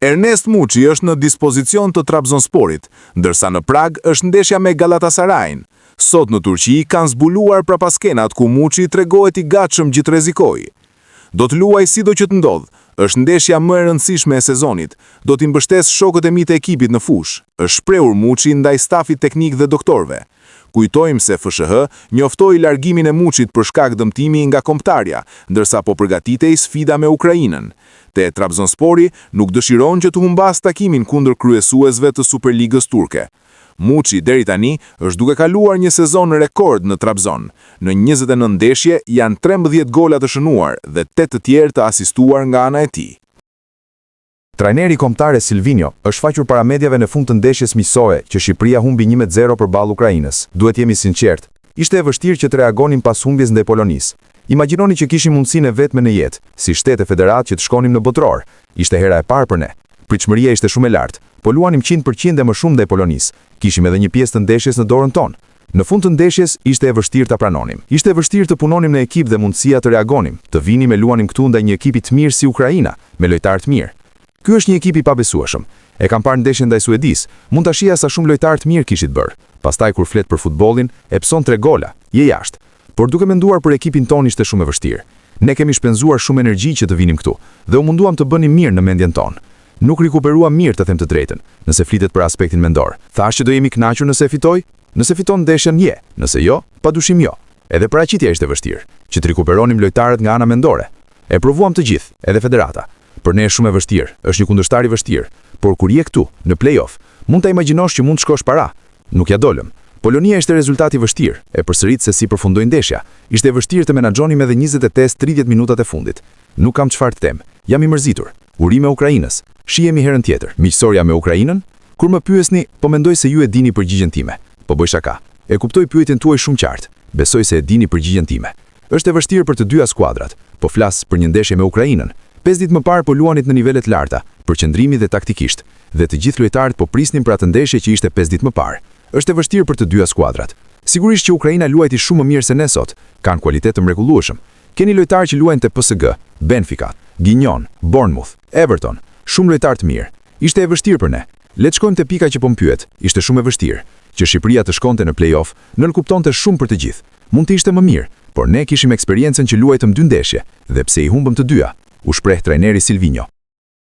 Ernest Muçi është në dispozicion të Trabzonsporit, ndërsa në Prag është ndeshja me Galatasarajin. Sot në Turqi kanë zbuluar prapaskenat ku Muçi tregohet i gatshëm gjithë rrezikoj. Do të luaj sido që të ndodh, është ndeshja më e rëndësishme e sezonit, do t'i mbështes shokët e mi të ekipit në fush, është shprehur Muçi ndaj stafit teknik dhe doktorëve. Kujtojmë se FSH njoftoi largimin e Muçit për shkak dëmtimi nga kombëtarja, ndërsa po përgatitej sfida me Ukrainën. Te Trabzonspori nuk dëshiron që të humbas takimin kundër kryesuesve të Superligës turke. Muçi deri tani është duke kaluar një sezon rekord në Trabzon. Në 29 ndeshje janë 13 gola të shënuar dhe 8 të tjerë të asistuar nga ana e tij. Trajneri kombëtar Silvinho është faqur para mediave në fund të ndeshjes miqësore që Shqipëria humbi 1-0 përballë Ukrainës. Duhet jemi sinqert, ishte e vështirë që të reagonim pas humbjes ndaj Polonisë. Imagjinoni që kishim mundësinë e vetme në jetë, si shtet e federat që të shkonim në botror. Ishte hera e parë për ne. Pritshmëria ishte shumë e lartë, po luanim 100% dhe më shumë ndaj Polonisë. Kishim edhe një pjesë të ndeshjes në dorën tonë. Në fund të ndeshjes ishte e vështirë ta pranonim. Ishte e vështirë të punonim në ekip dhe mundësia të reagonim, të vinim e luanim këtu ndaj një ekipi të mirë si Ukraina, me lojtarë të mirë. Ky është një ekip i pabesueshëm. E kam parë ndeshjen ndaj Suedisë, mund ta shija sa shumë lojtarë të mirë kishit bërë. Pastaj kur flet për futbollin, e pson 3 gola, je jashtë. Por duke menduar për ekipin tonë ishte shumë e vështirë. Ne kemi shpenzuar shumë energji që të vinim këtu, dhe u munduam të bënim mirë në mendjen tonë. Nuk rikuperuam mirë të them të drejtën, nëse flitet për aspektin mendor. Thash që do jemi kënaqur nëse fitoj? Nëse fiton ndeshjen je, nëse jo, padyshim jo. Edhe paraqitja ishte vështirë, që të rikuperonim lojtarët nga ana mendore. E provuam të gjithë, edhe federata. Për ne është shumë e vështirë, është një kundërshtar i vështirë, por kur je këtu, në play-off, mund ta imagjinosh që mund të shkosh para. Nuk ja dolëm. Polonia ishte rezultati vështirë, e përsërit se si përfundoi ndeshja. Ishte e vështirë të menaxhonim edhe 28-30 minutat e fundit. Nuk kam çfarë të them. Jam i mërzitur. Urime Ukrainës. Shihemi herën tjetër. Miqësoria me Ukrainën? Kur më pyesni, po mendoj se ju e dini përgjigjen time. Po bëj shaka. E kuptoj pyetjen tuaj shumë qartë. Besoj se e dini përgjigjen time. Është e vështirë për të dyja skuadrat, po flas për një ndeshje me Ukrainën. 5 ditë më parë po luanit në nivelet larta, për qëndrimi dhe taktikisht, dhe të gjithë lojtarët po prisnin për atë ndeshje që ishte 5 ditë më parë. Është e vështirë për të dyja skuadrat. Sigurisht që Ukraina luajti shumë më mirë se ne sot, kanë kualitet të mrekullueshëm. Keni lojtarë që luajnë te PSG, Benfica, Guignon, Bournemouth, Everton, shumë lojtarë të mirë. Ishte e vështirë për ne. Le të shkojmë te pika që po mpyet. Ishte shumë e vështirë që Shqipëria të shkonte në play-off, nënkuptonte shumë për të gjithë. Mund të ishte më mirë, por ne kishim eksperiencën që luajtëm 2 ndeshje dhe pse i humbëm të dyja, u shpreh trajneri Silvinho.